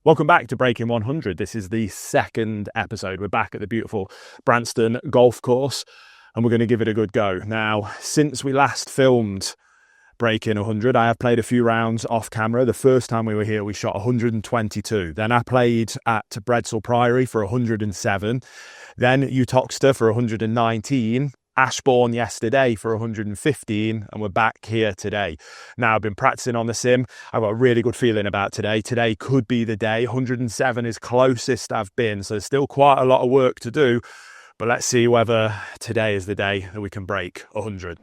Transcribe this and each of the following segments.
Welcome back to Breaking 100. This is the second episode. We're back at the beautiful Branston golf course and we're going to give it a good go. Now, since we last filmed Breaking 100, I have played a few rounds off camera. The first time we were here, we shot 122. Then I played at Bredsall Priory for 107. Then Utoxeter for 119. Ashbourne yesterday for 115, and we're back here today. Now, I've been practicing on the sim. I've got a really good feeling about today. Today could be the day. 107 is closest I've been, so there's still quite a lot of work to do, but let's see whether today is the day that we can break 100.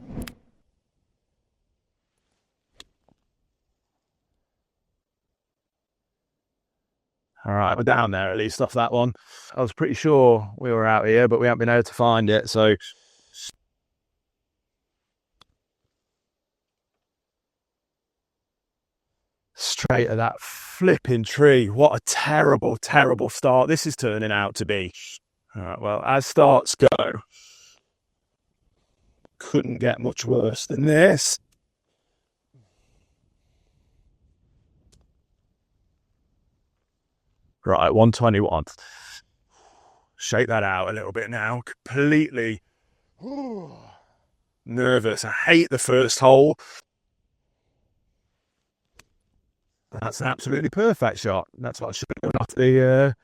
All right, we're down there at least off that one. I was pretty sure we were out here, but we haven't been able to find it, so straight at that flipping tree. What a terrible, terrible start this is turning out to be. All right, well, as starts go, couldn't get much worse than this. Right, 121. Shake that out a little bit now. Completely nervous. I hate the first hole. That's an absolutely perfect shot. That's what I should have done off the...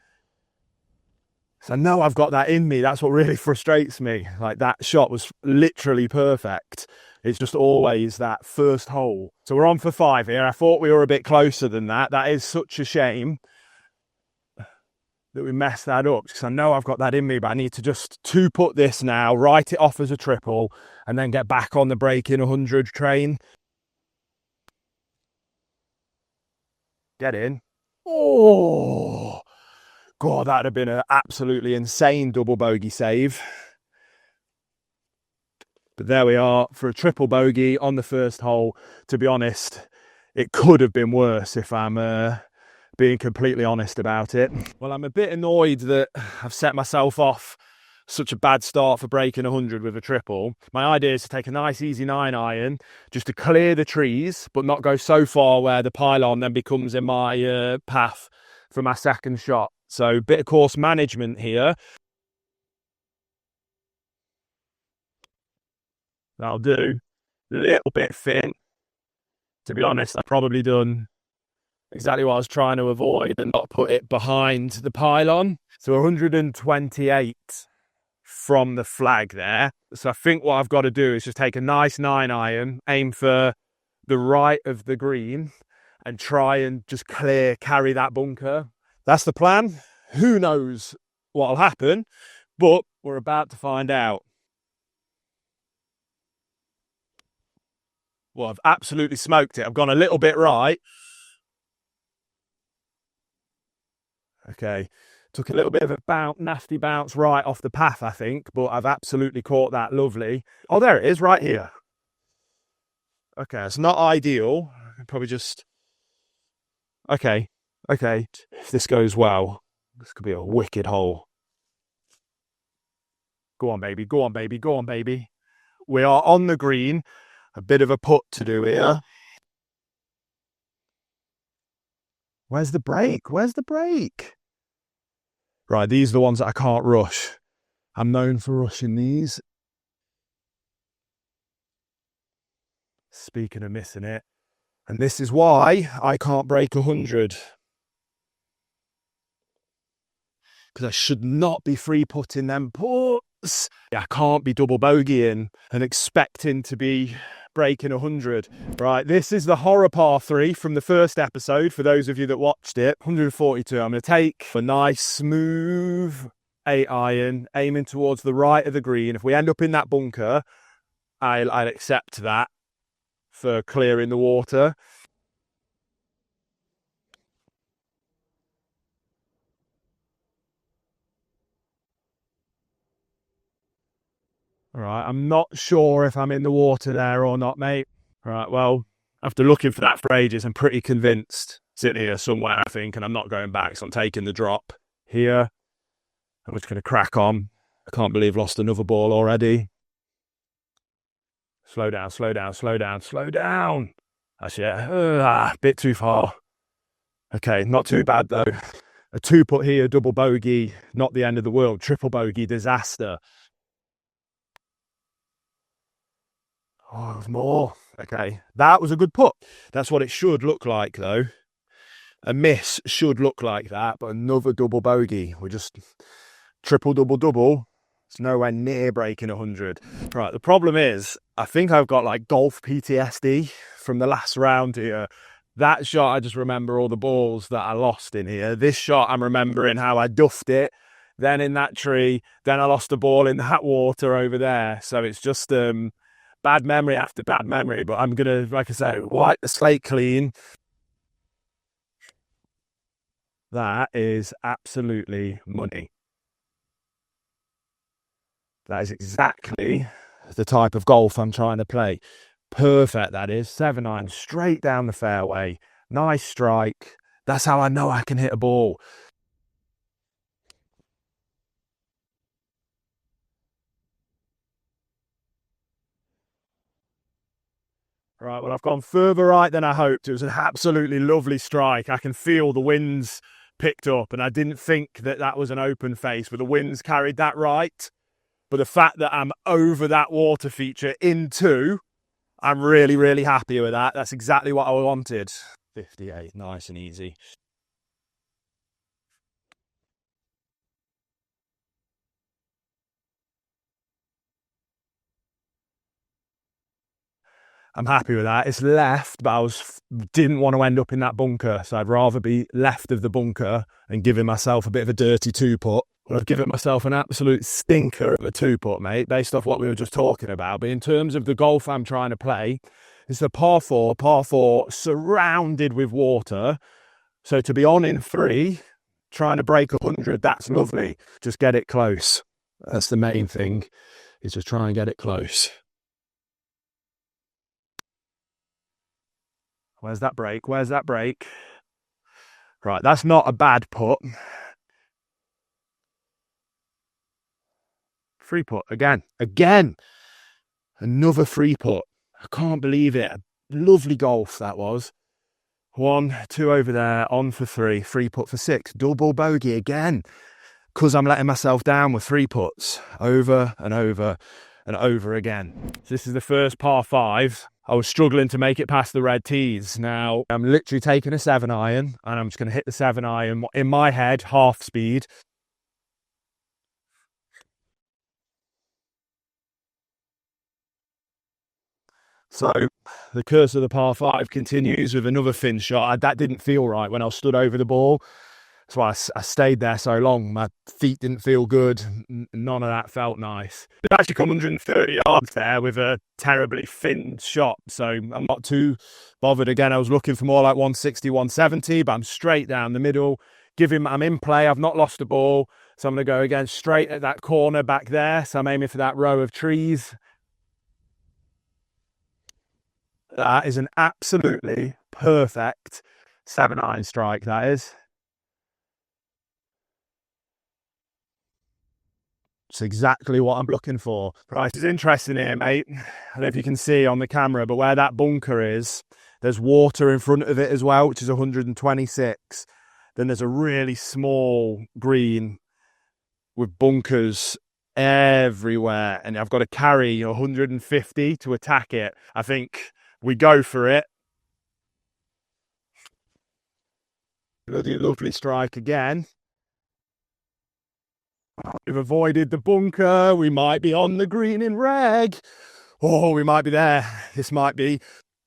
So I know I've got that in me. That's what really frustrates me. Like, that shot was literally perfect. It's just always that first hole. So we're on for 5 here. I thought we were a bit closer than that. That is such a shame that we messed that up, because I know I've got that in me, but I need to just two-putt this now, write it off as a triple, and then get back on the Breaking 100 train. Get in. Oh, God, that'd have been an absolutely insane double bogey save. But there we are for a triple bogey on the first hole. To be honest, it could have been worse if I'm being completely honest about it. Well, I'm a bit annoyed that I've set myself off such a bad start for breaking 100 with a triple. My idea is to take a nice easy 9-iron just to clear the trees, but not go so far where the pylon then becomes in my path for my second shot. So bit of course management here. That'll do. A little bit thin. To be honest, I've probably done exactly what I was trying to avoid and not put it behind the pylon. So 128 from the flag there. So I think what I've got to do is just take a nice 9-iron, aim for the right of the green, and try and just carry that bunker. That's the plan. Who knows what'll happen, but we're about to find out. Well, I've absolutely smoked it. I've gone a little bit right. Okay, took a little bit of a nasty bounce right off the path, I think, but I've absolutely caught that lovely. Oh, there it is, right here. Okay, it's not ideal. Probably just... Okay. If this goes well, this could be a wicked hole. Go on, baby. We are on the green. A bit of a putt to do here. Where's the break? Right, these are the ones that I can't rush. I'm known for rushing these. Speaking of missing it. And this is why I can't break 100. Because I should not be free putting them putts. I can't be double bogeying and expecting to be breaking 100. Right, this is the horror par 3 from the first episode, for those of you that watched it. 142. I'm going to take a nice smooth 8-iron, aiming towards the right of the green. If we end up in that bunker, I'll accept that for clearing the water. All right, I'm not sure if I'm in the water there or not, mate. All right, well, after looking for that for ages, I'm pretty convinced it's in here somewhere, I think, and I'm not going back, so I'm taking the drop here. I'm just going to crack on. I can't believe I've lost another ball already. Slow down. That's it. Bit too far. Okay, not too bad though. A 2-putt here, double bogey, not the end of the world. Triple bogey, disaster. Oh, there's more. Okay, that was a good putt. That's what it should look like though. A miss should look like that, but another double bogey. We're just triple, double, double. It's nowhere near breaking 100. Right, the problem is, I think I've got like golf PTSD from the last round here. That shot, I just remember all the balls that I lost in here. This shot, I'm remembering how I duffed it. Then in that tree, then I lost a ball in that water over there. So it's just bad memory after bad memory. But I'm going to, like I say, wipe the slate clean. That is absolutely money. That is exactly the type of golf I'm trying to play. Perfect, that is. 7-iron, straight down the fairway. Nice strike. That's how I know I can hit a ball. Right, well, I've gone further right than I hoped. It was an absolutely lovely strike. I can feel the winds picked up, and I didn't think that that was an open face, but the winds carried that right. But the fact that I'm over that water feature in two, I'm really, really happy with that. That's exactly what I wanted. 58, nice and easy. I'm happy with that. It's left, but didn't want to end up in that bunker. So I'd rather be left of the bunker and giving myself a bit of a dirty 2-putt. I've given myself an absolute stinker of a 2-putt, mate, based off what we were just talking about. But in terms of the golf I'm trying to play, it's a par 4 surrounded with water. So to be on in 3, trying to break 100, that's lovely. Just get it close. That's the main thing, is just try and get it close. Where's that break? Where's that break? Right, that's not a bad putt. 3-putt again. Another 3-putt. I can't believe it. Lovely golf that was. 1, 2 over there, on for 3, 3-putt for 6, double bogey again. Because I'm letting myself down with 3-putts over and over and over again. So this is the first par 5. I was struggling to make it past the red tees. Now I'm literally taking a 7-iron and I'm just going to hit the 7-iron in my head, half speed. So the curse of the par 5 continues with another thin shot. That didn't feel right when I stood over the ball. That's why I stayed there so long. My feet didn't feel good. None of that felt nice. I've actually come 130 yards there with a terribly thin shot, so I'm not too bothered. Again, I was looking for more like 160, 170, but I'm straight down the middle. I'm in play. I've not lost the ball, so I'm going to go again straight at that corner back there. So I'm aiming for that row of trees. That is an absolutely perfect 7-iron strike, that is. It's exactly what I'm looking for. Right, it's interesting here, mate. I don't know if you can see on the camera, but where that bunker is, there's water in front of it as well, which is 126. Then there's a really small green with bunkers everywhere. And I've got to carry 150 to attack it. I think we go for it. Bloody lovely strike again. We've avoided the bunker. We might be on the green in reg. Oh, we might be there. This might be.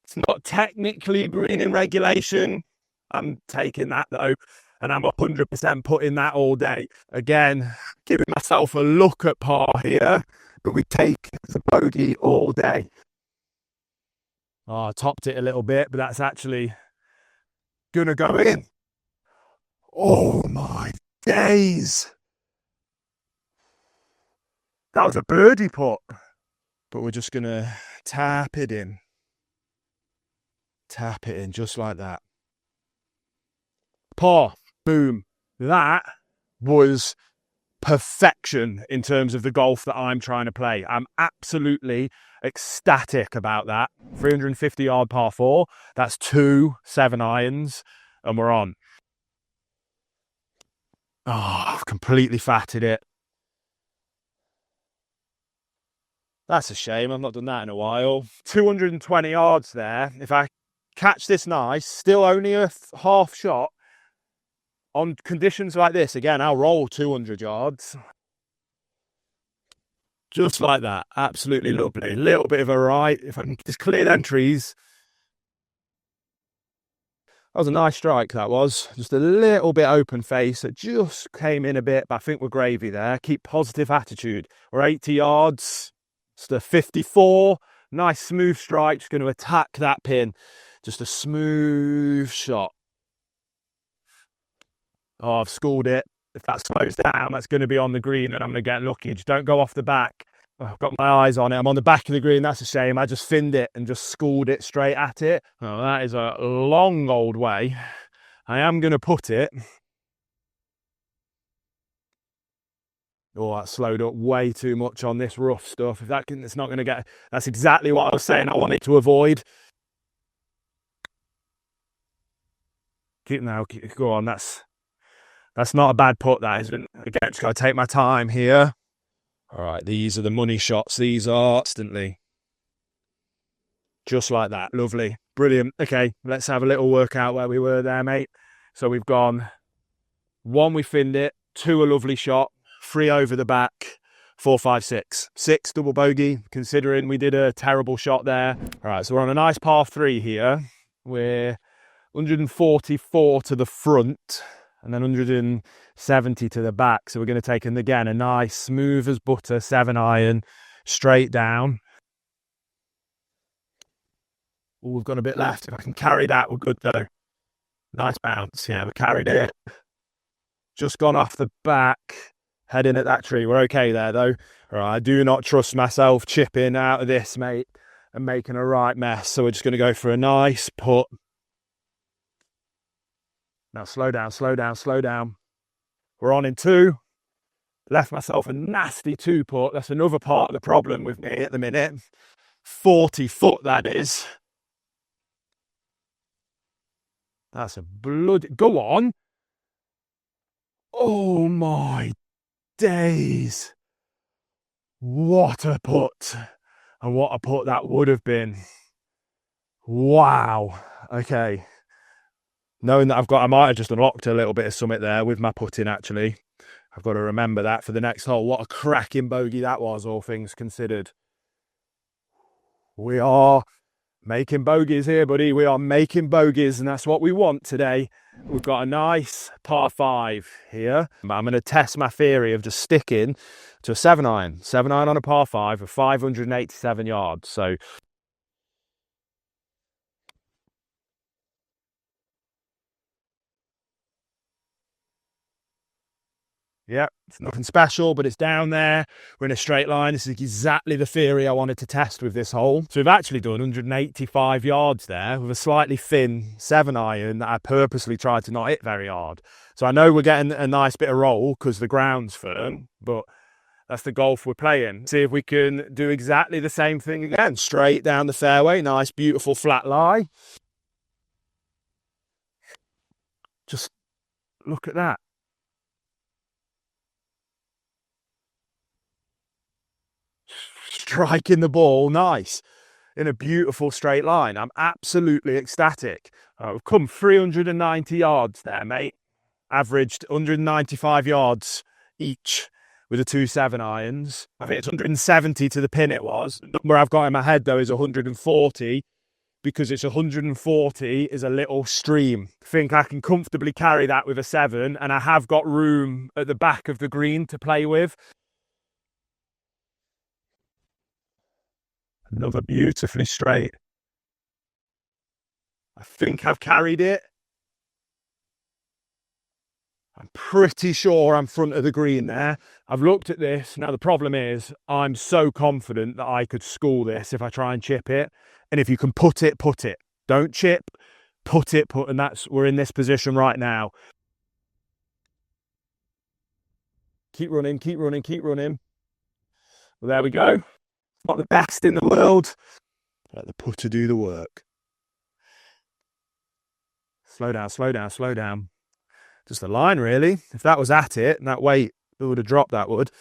It's not technically green in regulation. I'm taking that though. And I'm 100% putting that all day. Again, giving myself a look at par here. But we take the bogey all day. Oh, I topped it a little bit, but that's actually going to go in. Oh my days. That was a birdie putt. But we're just going to tap it in. Tap it in just like that. Par. Boom. That was perfection in terms of the golf that I'm trying to play. I'm absolutely ecstatic about that. 350 yard par 4. That's 2 7-irons and we're on. Oh, I've completely fatted it. That's a shame. I've not done that in a while. 220 yards there. If I catch this nice, still only a half shot on conditions like this. Again, I'll roll 200 yards. Just like that. Absolutely lovely. A little bit of a right. If I can just clear them trees. That was a nice strike, that was. Just a little bit open face. It just came in a bit, but I think we're gravy there. Keep positive attitude. We're 80 yards. Just a 54. Nice smooth strike. Just going to attack that pin. Just a smooth shot. Oh, I've schooled it. If that slows down, that's going to be on the green and I'm going to get lucky. Just don't go off the back. Oh, I've got my eyes on it. I'm on the back of the green. That's a shame. I just finned it and just schooled it straight at it. Oh, that is a long old way. I am going to put it. Oh, that slowed up way too much on this rough stuff. If that can, it's not going to get. That's exactly what I was saying I wanted to avoid. Go on. That's not a bad putt, that isn't. Again, just got to take my time here. All right, these are the money shots. These are instantly. Just like that. Lovely. Brilliant. Okay, let's have a little workout where we were there, mate. So we've gone 1, we finned it. 2, a lovely shot. 3 over the back. 4, 5, 6. 6, double bogey, considering we did a terrible shot there. All right, so we're on a nice par 3 here. We're 144 to the front and then 170 to the back. So we're going to take, and again, a nice smooth as butter 7-iron straight down. Oh, we've got a bit left. If I can carry that, we're good though. Nice bounce. Yeah, we carried it. Just gone off the back, heading at that tree. We're okay there though. All right, I do not trust myself chipping out of this, mate, and making a right mess. So we're just going to go for a nice putt. Now slow down, slow down, slow down. We're on in 2. Left myself a nasty 2 putt. That's another part of the problem with me at the minute. 40 foot, that is. That's a bloody... Go on. Oh, my days. What a putt. And what a putt that would have been. Wow. Okay. Knowing that I might have just unlocked a little bit of summit there with my putting, actually. I've got to remember that for the next hole. What a cracking bogey that was, all things considered. We are making bogeys here, buddy. We are making bogeys, and that's what we want today. We've got a nice par 5 here. I'm going to test my theory of just sticking to a 7-iron. 7-iron on a par 5 of 587 yards. So yeah, it's nothing special, but it's down there. We're in a straight line. This is exactly the theory I wanted to test with this hole. So we've actually done 185 yards there with a slightly thin 7-iron that I purposely tried to not hit very hard. So I know we're getting a nice bit of roll because the ground's firm, but that's the golf we're playing. See if we can do exactly the same thing again. Straight down the fairway. Nice, beautiful flat lie. Just look at that. Striking the ball nice in a beautiful straight line. I'm absolutely ecstatic. We've come 390 yards there, mate. Averaged 195 yards each with the 2 7-irons. I think it's 170 to the pin it was. The number I've got in my head, though, is 140 because it's 140 is a little stream. I think I can comfortably carry that with a 7, and I have got room at the back of the green to play with. Another beautifully straight. I think I've carried it. I'm pretty sure I'm front of the green there. I've looked at this. Now, the problem is I'm so confident that I could school this if I try and chip it. And if you can put it, put it. Don't chip, put it, put. And we're in this position right now. Keep running, keep running, keep running. Well, there we go. Not the best in the world. Let the putter do the work. Slow down, slow down, slow down. Just the line, really. If that was at it, and that weight, it would have dropped, that would.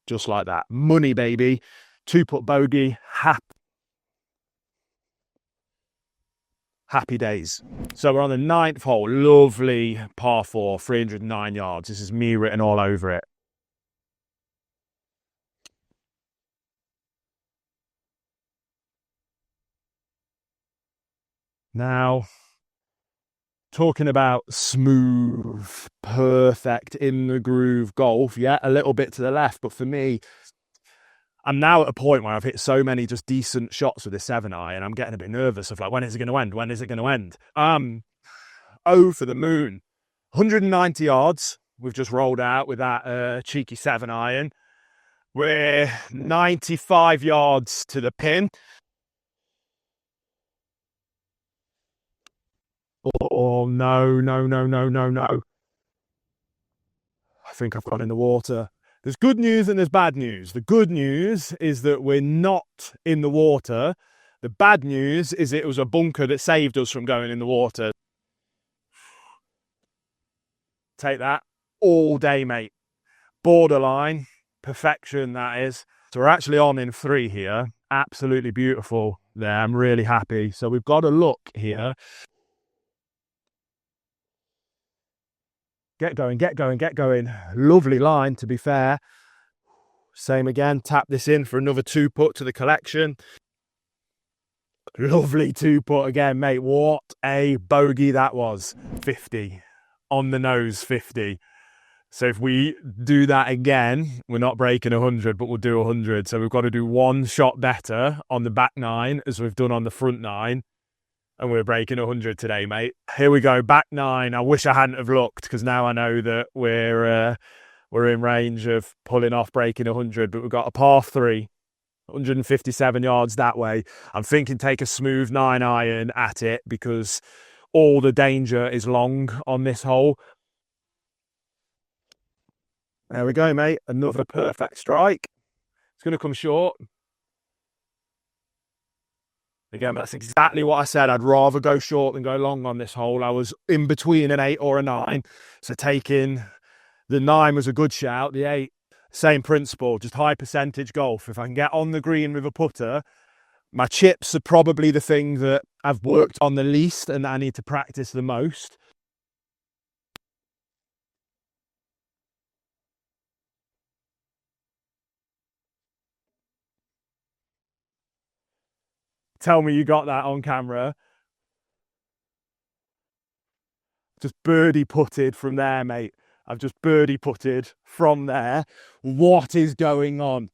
Just like that. Money, baby. 2-putt bogey. Happy days. So we're on the 9th hole. Lovely par 4, 309 yards. This is me written all over it. Now, talking about smooth, perfect, in the groove golf, yeah, a little bit to the left. But for me, I'm now at a point where I've hit so many just decent shots with this 7-iron, I'm getting a bit nervous of like, when is it going to end? When is it going to end? Oh, for the moon. 190 yards we've just rolled out with that cheeky 7-iron. We're 95 yards to the pin. Oh, no. I think I've gone in the water. There's good news and there's bad news. The good news is that we're not in the water. The bad news is it was a bunker that saved us from going in the water. Take that all day, mate. Borderline perfection, that is. So we're actually on in 3 here. Absolutely beautiful there. I'm really happy. So we've got a look here. Get going. Lovely line, to be fair. Same again. Tap this in for another 2-putt to the collection. Lovely 2-putt again, mate. What a bogey that was. 50. On the nose, 50. So if we do that again, we're not breaking 100, but we'll do 100. So we've got to do 1 shot better on the back 9 as we've done on the front 9. And we're breaking 100 today, mate. Here we go, back 9. I wish I hadn't have looked, because now I know that we're in range of pulling off breaking 100. But we've got a par 3, 157 yards that way. I'm thinking take a smooth 9-iron at it, because all the danger is long on this hole. There we go, mate. Another perfect strike. It's going to come short. Again, that's exactly what I said. I'd rather go short than go long on this hole. I was in between an 8 or a 9. So taking the 9 was a good shout. The 8, same principle, just high percentage golf. If I can get on the green with a putter, my chips are probably the thing that I've worked on the least and I need to practice the most. Tell me you got that on camera. Just birdie putted from there, mate. I've just birdie putted from there. What is going on?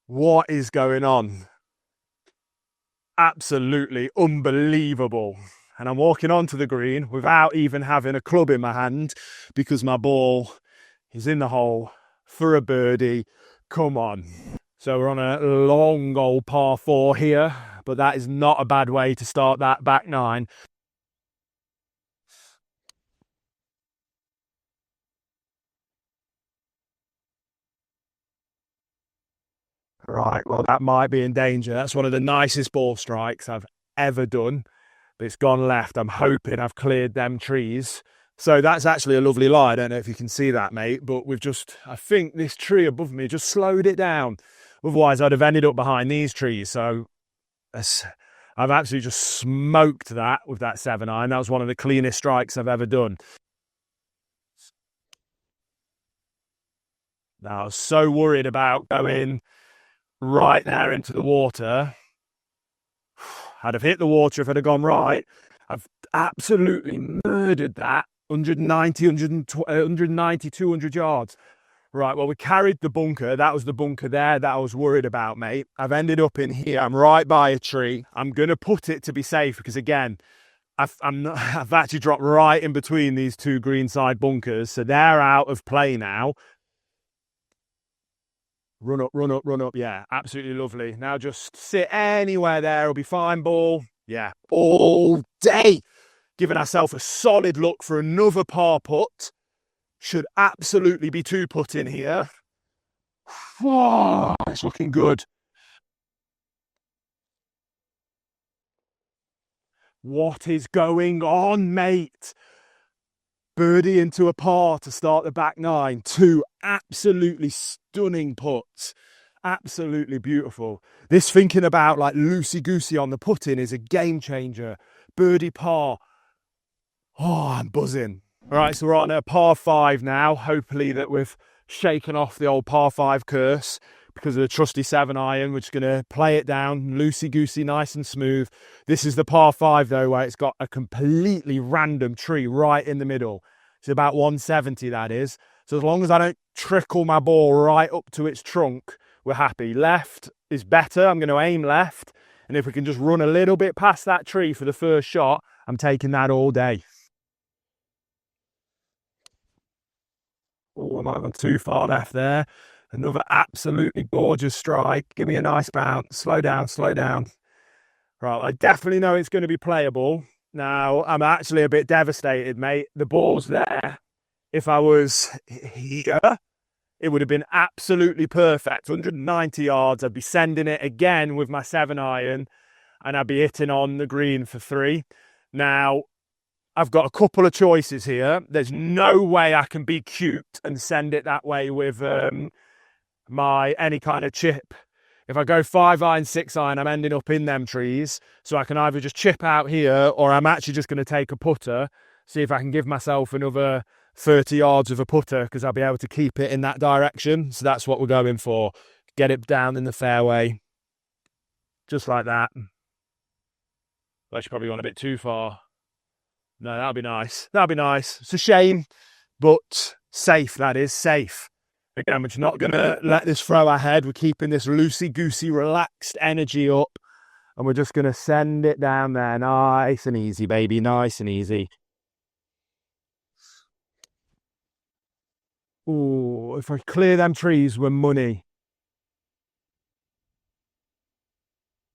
What is going on? Absolutely unbelievable. And I'm walking onto the green without even having a club in my hand, because my ball is in the hole for a birdie. Come on. So we're on a long old par 4 here, but that is not a bad way to start that back 9. Right, well, that might be in danger. That's one of the nicest ball strikes I've ever done, but it's gone left. I'm hoping I've cleared them trees. So that's actually a lovely lie. I don't know if you can see that, mate, but I think this tree above me just slowed it down. Otherwise, I'd have ended up behind these trees. So I've actually just smoked that with that 7-iron. That was one of the cleanest strikes I've ever done. Now, I was so worried about going right there into the water. I'd have hit the water if I'd have gone right. I've absolutely murdered that. 190, 200 yards. Right, well, we carried the bunker. That was the bunker there that I was worried about, mate. I've ended up in here. I'm right by a tree. I'm going to put it to be safe, because, again, I've actually dropped right in between these 2 greenside bunkers. So they're out of play now. Run up. Yeah, absolutely lovely. Now just sit anywhere there. It'll be fine, ball. Yeah, all day. Giving ourselves a solid look for another par putt. Should absolutely be 2-putting here. Oh, it's looking good. What is going on, mate? Birdie into a par to start the back nine. Two absolutely stunning putts. Absolutely beautiful. This thinking about like loosey-goosey on the putting is a game changer. Birdie par. Oh, I'm buzzing. All right, so we're on a par 5 now. Hopefully that we've shaken off the old par 5 curse because of the trusty 7-iron. We're just going to play it down, loosey-goosey, nice and smooth. This is the par 5, though, where it's got a completely random tree right in the middle. It's about 170, that is. So as long as I don't trickle my ball right up to its trunk, we're happy. Left is better. I'm going to aim left. And if we can just run a little bit past that tree for the first shot, I'm taking that all day. Oh, I might have gone too far left there. Another absolutely gorgeous strike. Give me a nice bounce. Slow down, slow down. Right, I definitely know it's going to be playable. Now, I'm actually a bit devastated, mate. The ball's there. If I was here, it would have been absolutely perfect. 190 yards. I'd be sending it again with my 7-iron, and I'd be hitting on the green for 3. Now, I've got a couple of choices here. There's no way I can be cute and send it that way with my any kind of chip. If I go 5-iron, 6-iron, I'm ending up in them trees. So I can either just chip out here, or I'm actually just going to take a putter, see if I can give myself another 30 yards of a putter, because I'll be able to keep it in that direction. So that's what we're going for. Get it down in the fairway. Just like that. That's probably gone a bit too far. No, that'll be nice. That'll be nice. It's a shame, but safe, that is, safe. Again, we're just not going to let this throw ahead. We're keeping this loosey-goosey, relaxed energy up, and we're just going to send it down there. Nice and easy, baby. Nice and easy. Oh, if I clear them trees, we're money.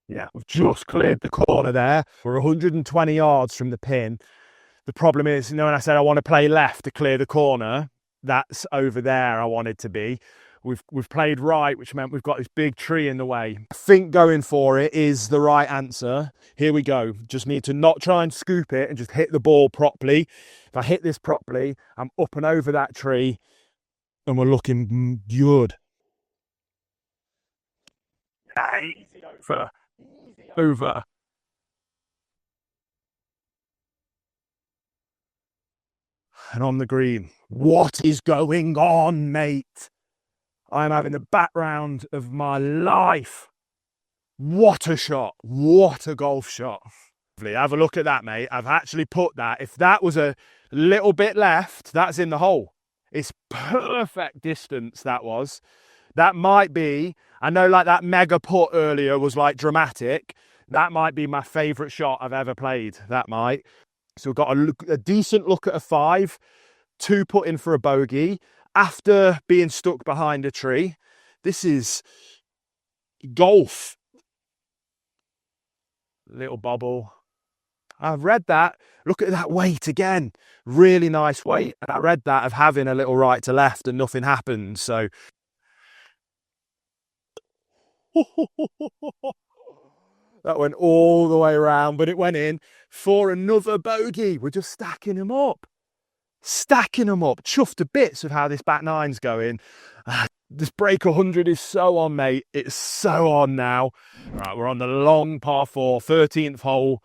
Yeah, we've just cleared the corner there. We're 120 yards from the pin. The problem is, when I said I want to play left to clear the corner, that's over there I wanted to be. We've played right, which meant we've got this big tree in the way. I think going for it is the right answer. Here we go. Just need to not try and scoop it and just hit the ball properly. If I hit this properly, I'm up and over that tree, and we're looking good. Easy over. And on the green. What is going on, mate? I'm having the background of my life. What a shot. What a golf shot. Have a look at that, mate. I've actually put that. If that was a little bit left, that's in the hole. It's perfect distance, that was. That might be, I know like that mega putt earlier was like dramatic. That might be my favourite shot I've ever played. That might. So we've got a decent look at a 5, 2 put in for a bogey after being stuck behind a tree. This is golf. Little bobble. I've read that. Look at that weight again. Really nice weight. And I read that of having a little right to left and nothing happened. So that went all the way around, but it went in for another bogey. We're just stacking them up. Chuffed to bits with how this back nine's going. This break 100 is so on, mate. It's so on now. Right, we're on the long par 4, 13th hole.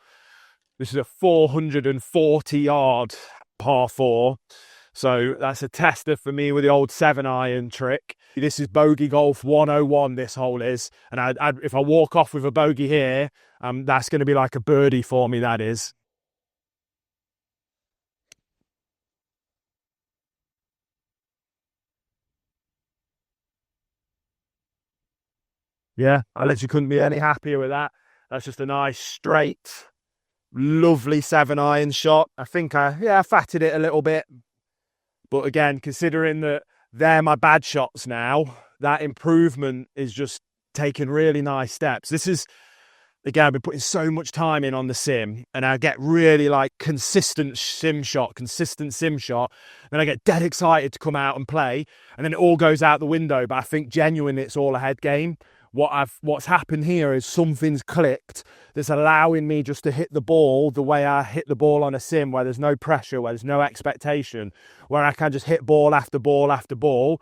This is a 440-yard par 4. So that's a tester for me with the old 7-iron trick. This is bogey golf 101, this hole is. And if I walk off with a bogey here, that's going to be like a birdie for me, that is. Yeah, I literally couldn't be any happier with that. That's just a nice, straight, lovely 7-iron shot. I think I fatted it a little bit. But again, considering that they're my bad shots now, that improvement is just taking really nice steps. This is, again, I've been putting so much time in on the sim, and I get really like consistent sim shot. Then I get dead excited to come out and play, and then it all goes out the window. But I think genuinely it's all a head game. what's happened here is something's clicked that's allowing me just to hit the ball the way I hit the ball on a sim, where there's no pressure, where there's no expectation, where I can just hit ball after ball after ball.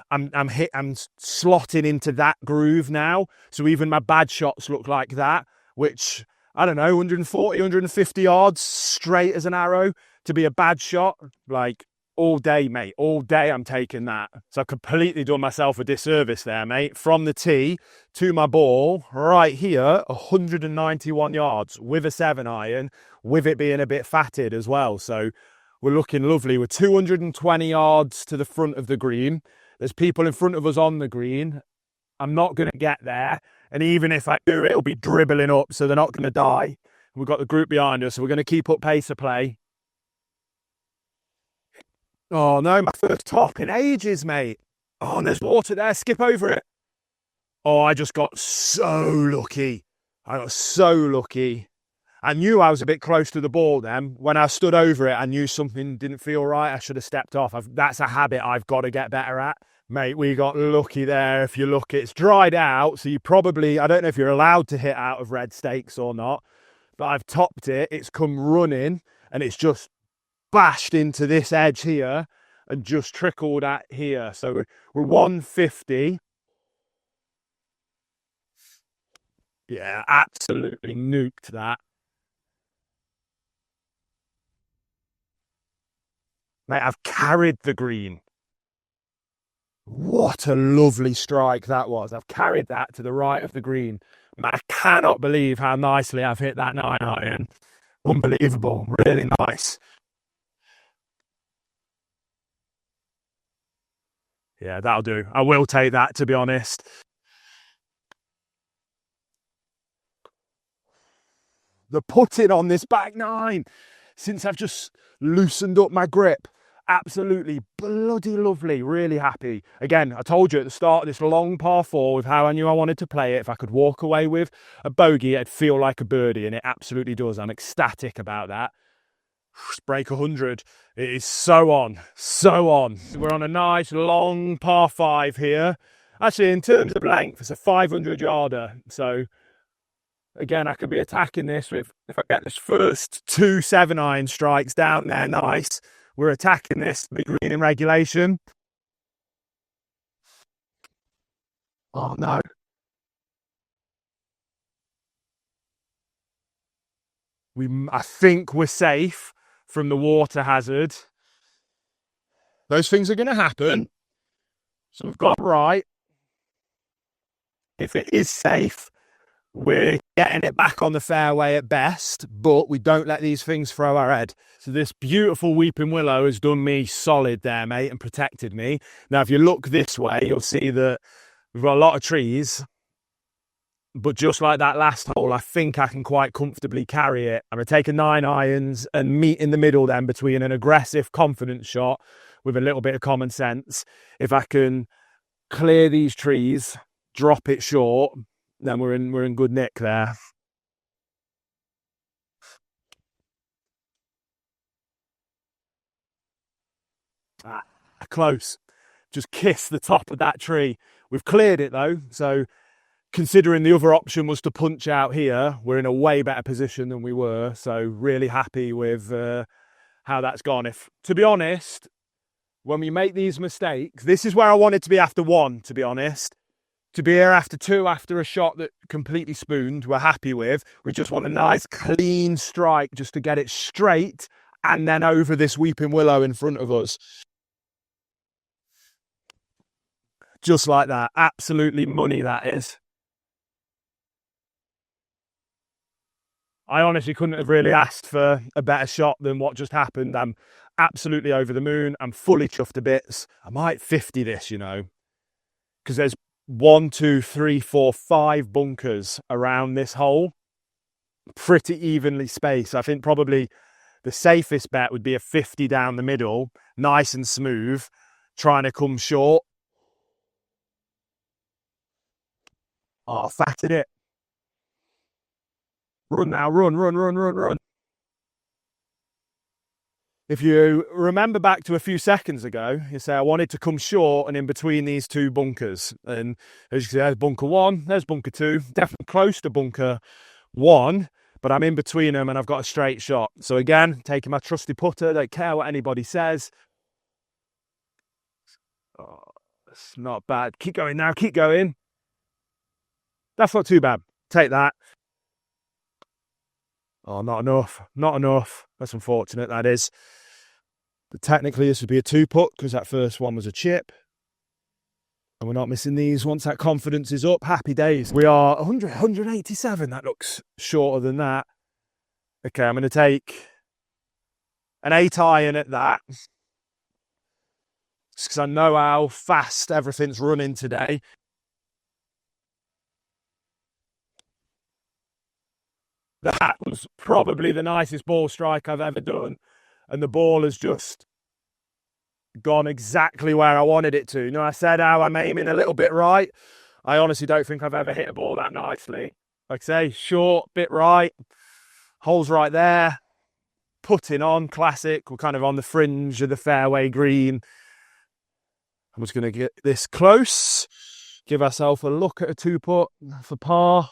I'm slotting into that groove now. So even my bad shots look like that, which, I don't know, 140, 150 yards straight as an arrow to be a bad shot. Like, all day, mate. All day I'm taking that. So I've completely done myself a disservice there, mate. From the tee to my ball, right here, 191 yards with a 7-iron, with it being a bit fatted as well. So we're looking lovely. We're 220 yards to the front of the green. There's people in front of us on the green. I'm not going to get there. And even if I do, it'll be dribbling up, so they're not going to die. We've got the group behind us, so we're going to keep up pace of play. Oh no, my first top in ages, mate. Oh, and there's water there. Skip over it. Oh, I just got so lucky. I got so lucky. I knew I was a bit close to the ball then. When I stood over it, I knew something didn't feel right. I should have stepped off. That's a habit I've got to get better at. Mate, we got lucky there. If you look, it's dried out. So you probably, I don't know if you're allowed to hit out of red stakes or not, but I've topped it. It's come running and it's just bashed into this edge here and just trickled at here. So we're 150. Yeah, absolutely nuked that. Mate, I've carried the green. What a lovely strike that was. I've carried that to the right of the green. I cannot believe how nicely I've hit that 9-iron. Unbelievable. Really nice. Yeah, that'll do. I will take that, to be honest. The putting on this back nine, since I've just loosened up my grip, absolutely bloody lovely. Really happy. Again, I told you at the start of this long par 4 with how I knew I wanted to play it. If I could walk away with a bogey, it'd feel like a birdie, and it absolutely does. I'm ecstatic about that. Break 100. It is so on, so on. We're on a nice long par 5 here. Actually, in terms of length, it's a 500 yarder. So again, I could be attacking this with, if I get this first 2 7-iron strikes down there, nice. We're attacking this big green in regulation. Oh no. I think we're safe from the water hazard. Those things are going to happen. So we've got right. If it is safe, we're getting it back on the fairway at best, but we don't let these things throw our head. So this beautiful weeping willow has done me solid there, mate, and protected me. Now, if you look this way, you'll see that we've got a lot of trees, but just like that last hole, I think I can quite comfortably carry it. I'm going to take a 9-irons and meet in the middle then between an aggressive confidence shot with a little bit of common sense. If I can clear these trees, drop it short, then we're in good nick there. Close. Just kiss the top of that tree. We've cleared it though, so considering the other option was to punch out here, we're in a way better position than we were. So really happy with how that's gone. If, to be honest, when we make these mistakes, this is where I wanted to be after 1, to be honest. To be here after 2, after a shot that completely spooned, we're happy with. We just want a nice clean strike just to get it straight and then over this weeping willow in front of us. Just like that. Absolutely money, that is. I honestly couldn't have really asked for a better shot than what just happened. I'm absolutely over the moon. I'm fully chuffed to bits. I might 50 this, you know, because there's 1, 2, 3, 4, 5 bunkers around this hole, pretty evenly spaced. I think probably the safest bet would be a 50 down the middle, nice and smooth, trying to come short. Oh, fatted it. Run now, run. If you remember back to a few seconds ago, you say I wanted to come short and in between these two bunkers. And as you can see, there's bunker 1, there's bunker 2, definitely close to bunker 1, but I'm in between them and I've got a straight shot. So again, taking my trusty putter, don't care what anybody says. Oh, it's not bad. Keep going now, keep going. That's not too bad. Take that. Oh, not enough. Not enough. That's unfortunate, that is. But technically, this would be a 2-putt because that first one was a chip. And we're not missing these once that confidence is up. Happy days. We are 187. That looks shorter than that. Okay, I'm going to take an 8 iron at that. Just because I know how fast everything's running today. That was probably the nicest ball strike I've ever done. And the ball has just gone exactly where I wanted it to. You know, I said how I'm aiming a little bit right. I honestly don't think I've ever hit a ball that nicely. Like I say, short, bit right, holes right there, putting on, classic. We're kind of on the fringe of the fairway green. I'm just going to get this close, give ourselves a look at a 2-putt for par.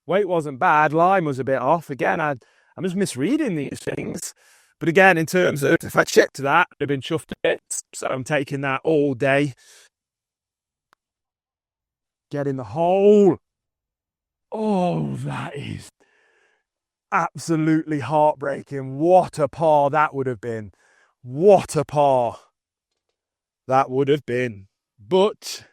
Weight wasn't bad, line was a bit off. Again, I'm just misreading these things. But again, in terms of, if I checked that, I'd have been chuffed a bit. So I'm taking that all day. Get in the hole. Oh, that is absolutely heartbreaking. What a par that would have been. What a par that would have been. But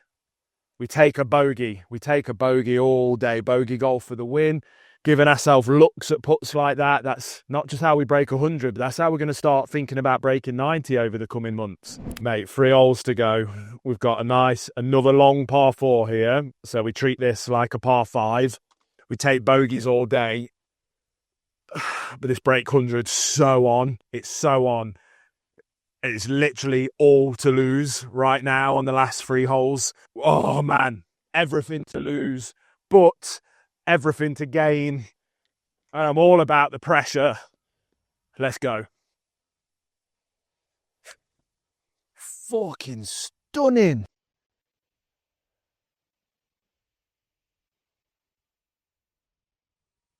we take a bogey. We take a bogey all day. Bogey golf for the win. Giving ourselves looks at putts like that. That's not just how we break 100, but that's how we're going to start thinking about breaking 90 over the coming months. Mate, 3 holes to go. We've got another long par 4 here. So we treat this like a par 5. We take bogeys all day. But this break 100's so on. It's so on. It's literally all to lose right now on the last 3 holes. Oh, man. Everything to lose, but everything to gain. And I'm all about the pressure. Let's go. Fucking stunning.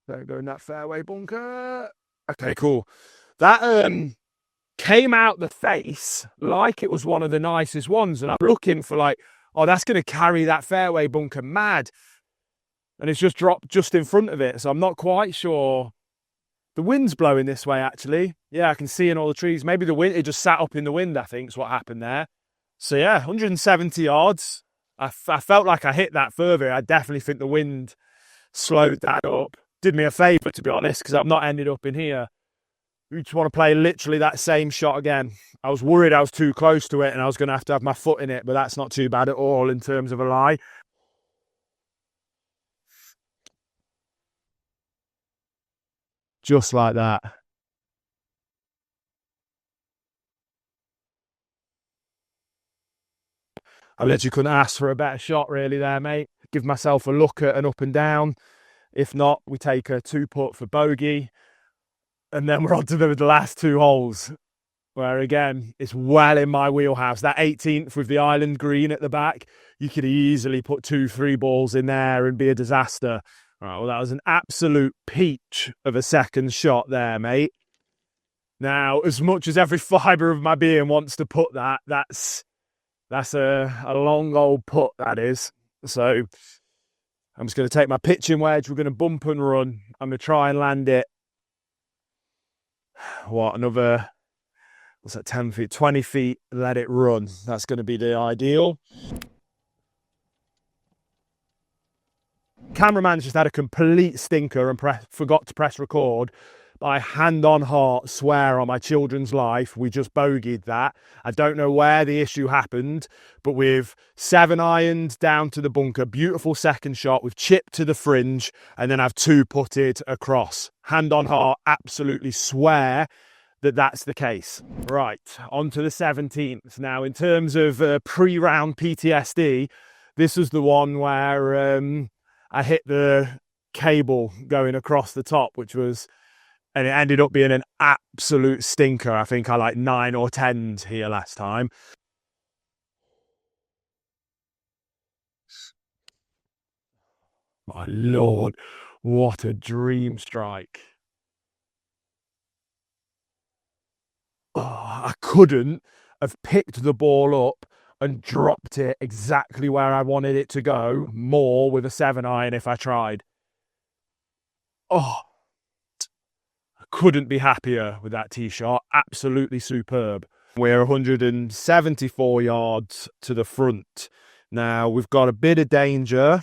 There we go in that fairway bunker. Okay, cool. That came out the face like it was one of the nicest ones, and I'm looking for like, oh, that's going to carry that fairway bunker mad, and it's just dropped just in front of it, so I'm not quite sure. The wind's blowing this way, actually. Yeah, I can see in all the trees. Maybe the wind, it just sat up in the wind, I think is what happened there. So yeah, 170 yards. I felt like I hit that further. I definitely think the wind slowed that up. Did me a favour, to be honest, because I've not ended up in here. We just want to play literally that same shot again. I was worried I was too close to it and I was going to have my foot in it, but that's not too bad at all in terms of a lie. Just like that. I literally couldn't ask for a better shot really there, mate. Give myself a look at an up and down. If not, we take a 2-putt for bogey. And then we're on to the last 2 holes, where again, it's well in my wheelhouse. That 18th with the island green at the back, you could easily put 2-3 balls in there and be a disaster. All right, well, that was an absolute peach of a second shot there, mate. Now, as much as every fibre of my being wants to put that, that's a long old putt, that is. So I'm just going to take my pitching wedge. We're going to bump and run. I'm going to try and land it. What, another, what's that, 10 feet, 20 feet, let it run. That's going to be the ideal. Cameraman's just had a complete stinker and forgot to press record. I hand on heart swear on my children's life, we just bogeyed that. I don't know where the issue happened, but we've 7 irons down to the bunker, beautiful second shot, we've chipped to the fringe, and then I've 2-putted across. Hand on heart, absolutely swear that that's the case. Right, on to the 17th. Now, in terms of pre-round PTSD, this was the one where I hit the cable going across the top, and it ended up being an absolute stinker. I think I like 9 or 10s here last time. My Lord, what a dream strike. Oh, I couldn't have picked the ball up and dropped it exactly where I wanted it to go more with a 7-iron if I tried. Oh, I couldn't be happier with that tee shot. Absolutely superb. We're 174 yards to the front. Now, we've got a bit of danger,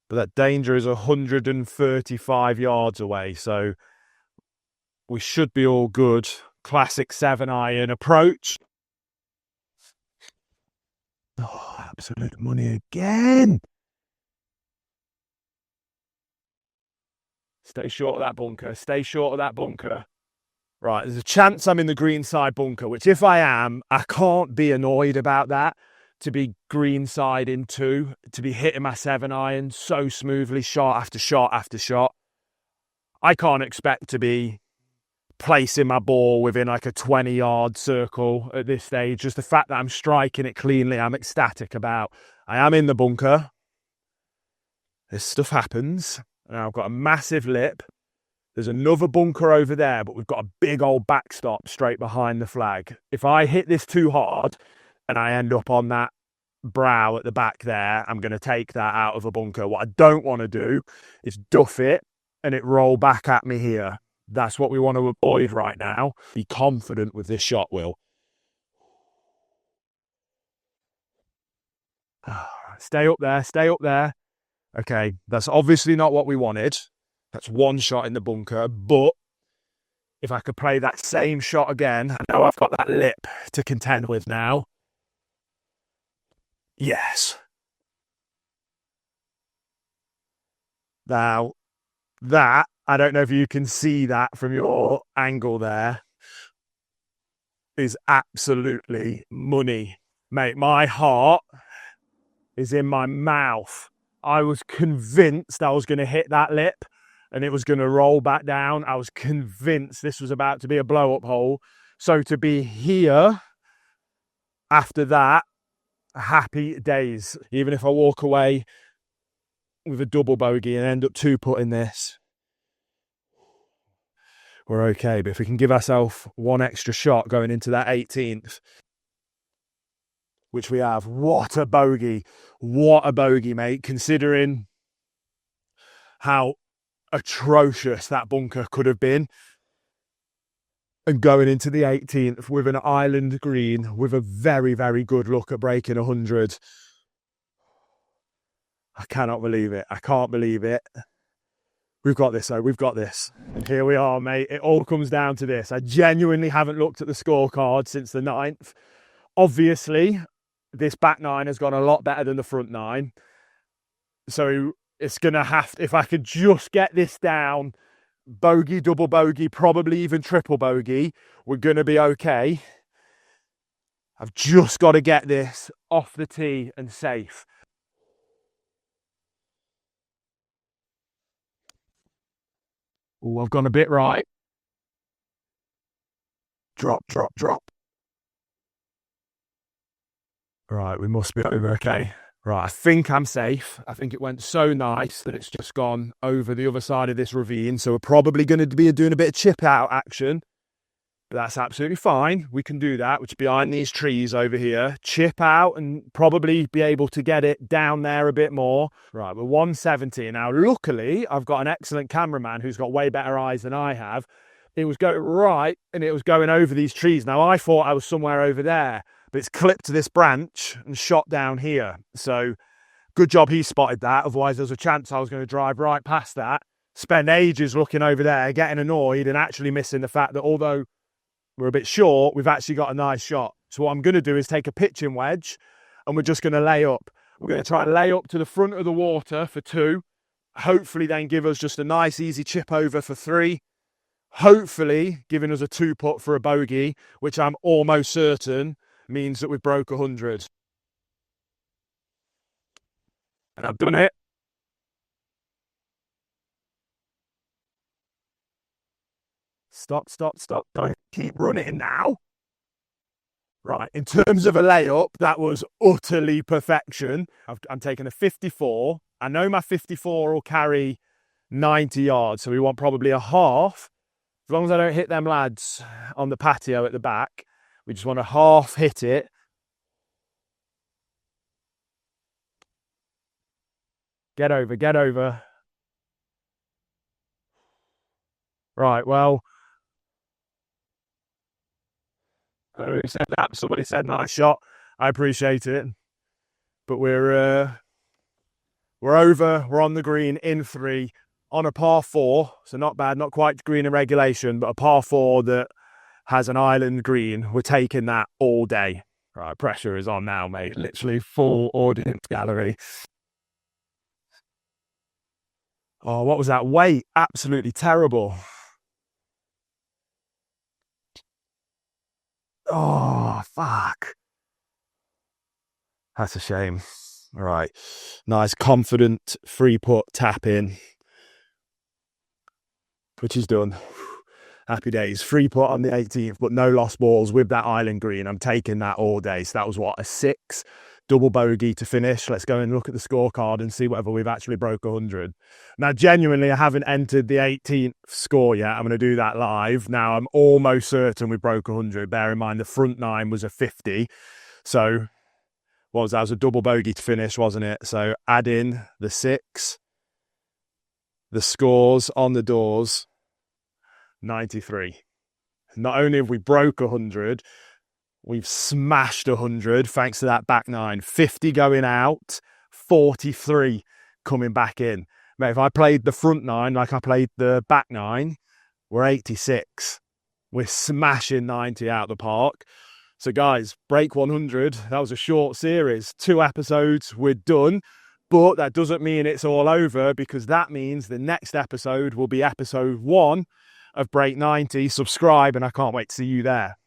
but that danger is 135 yards away, so we should be all good. Classic 7-iron approach. Oh, absolute money again. Stay short of that bunker. Stay short of that bunker. Right, there's a chance I'm in the green side bunker, which if I am, I can't be annoyed about that. To be green side in 2, to be hitting my 7-iron so smoothly, shot after shot after shot. I can't expect to be placing my ball within like a 20-yard circle at this stage. Just the fact that I'm striking it cleanly, I'm ecstatic about. I am in the bunker. This stuff happens. Now I've got a massive lip. There's another bunker over there, but we've got a big old backstop straight behind the flag. If I hit this too hard and I end up on that brow at the back there, I'm going to take that out of a bunker. What I don't want to do is duff it and it roll back at me here. That's what we want to avoid right now. Be confident with this shot, Will. Stay up there, stay up there. Okay, that's obviously not what we wanted. That's one shot in the bunker, but if I could play that same shot again, I know I've got that lip to contend with now. Yes. Now, that, I don't know if you can see that from your angle there, is absolutely money. Mate, my heart is in my mouth. I was convinced I was going to hit that lip and it was going to roll back down. I was convinced this was about to be a blow-up hole. So to be here after that, happy days. Even if I walk away with a double bogey and end up 2-putting this, we're okay. But if we can give ourselves one extra shot going into that 18th, which we have, what a bogey. What a bogey, mate, considering how atrocious that bunker could have been. And going into the 18th with an island green with a very, very good look at breaking 100. I cannot believe it. I can't believe it. We've got this, though. We've got this. And here we are, mate. It all comes down to this. I genuinely haven't looked at the scorecard since the 9th. Obviously, this back 9 has gone a lot better than the front 9. So it's going to have to, if I could just get this down, bogey, double bogey, probably even triple bogey, we're going to be okay. I've just got to get this off the tee and safe. Oh, I've gone a bit right. Drop, drop, drop. Right, we must be over okay. Right, I think I'm safe. I think it went so nice that it's just gone over the other side of this ravine. So we're probably going to be doing a bit of chip out action. But that's absolutely fine. We can do that, which is behind these trees over here. Chip out and probably be able to get it down there a bit more. Right, we're 170. Now, luckily, I've got an excellent cameraman who's got way better eyes than I have. It was going right and it was going over these trees. Now, I thought I was somewhere over there, but it's clipped to this branch and shot down here. So good job he spotted that. Otherwise, there's a chance I was going to drive right past that, spend ages looking over there, getting annoyed and actually missing the fact that although we're a bit short, we've actually got a nice shot. So what I'm going to do is take a pitching wedge and we're just going to lay up. We're going to try and lay up to the front of the water for 2. Hopefully then give us just a nice easy chip over for 3. Hopefully giving us a 2-putt for a bogey, which I'm almost certain means that we've broke 100. And I've done it. Stop. Don't keep running now. Right, in terms of a layup, that was utterly perfection. I'm taking a 54. I know my 54 will carry 90 yards, so we want probably a half. As long as I don't hit them lads on the patio at the back, we just want to half hit it. Get over. Right, well, somebody said nice shot. I appreciate it. But we're over, we're on the green in 3 on a par 4, so not bad, not quite green in regulation, but a par 4 that has an island green. We're taking that all day. Right, pressure is on now, mate. Literally full audience gallery. Oh, what was that weight? Absolutely terrible. Oh, fuck. That's a shame. All right. Nice, confident, free putt tap in. Which is done. Happy days. Free putt on the 18th, but no lost balls with that island green. I'm taking that all day. So that was what, a 6? Double bogey to finish. Let's go and look at the scorecard and see whether we've actually broke 100. Now, genuinely, I haven't entered the 18th score yet. I'm going to do that live. Now, I'm almost certain we broke 100. Bear in mind, the front 9 was a 50. So, what was that? It was a double bogey to finish, wasn't it? So, add in the 6. The scores on the doors, 93. Not only have we broke 100, we've smashed 100 thanks to that back 9. 50 going out, 43 coming back in. Mate, if I played the front 9 like I played the back 9, we're 86. We're smashing 90 out the park. So guys, break 100. That was a short series. 2 episodes, we're done. But that doesn't mean it's all over, because that means the next episode will be episode 1 of Break 90. Subscribe, and I can't wait to see you there.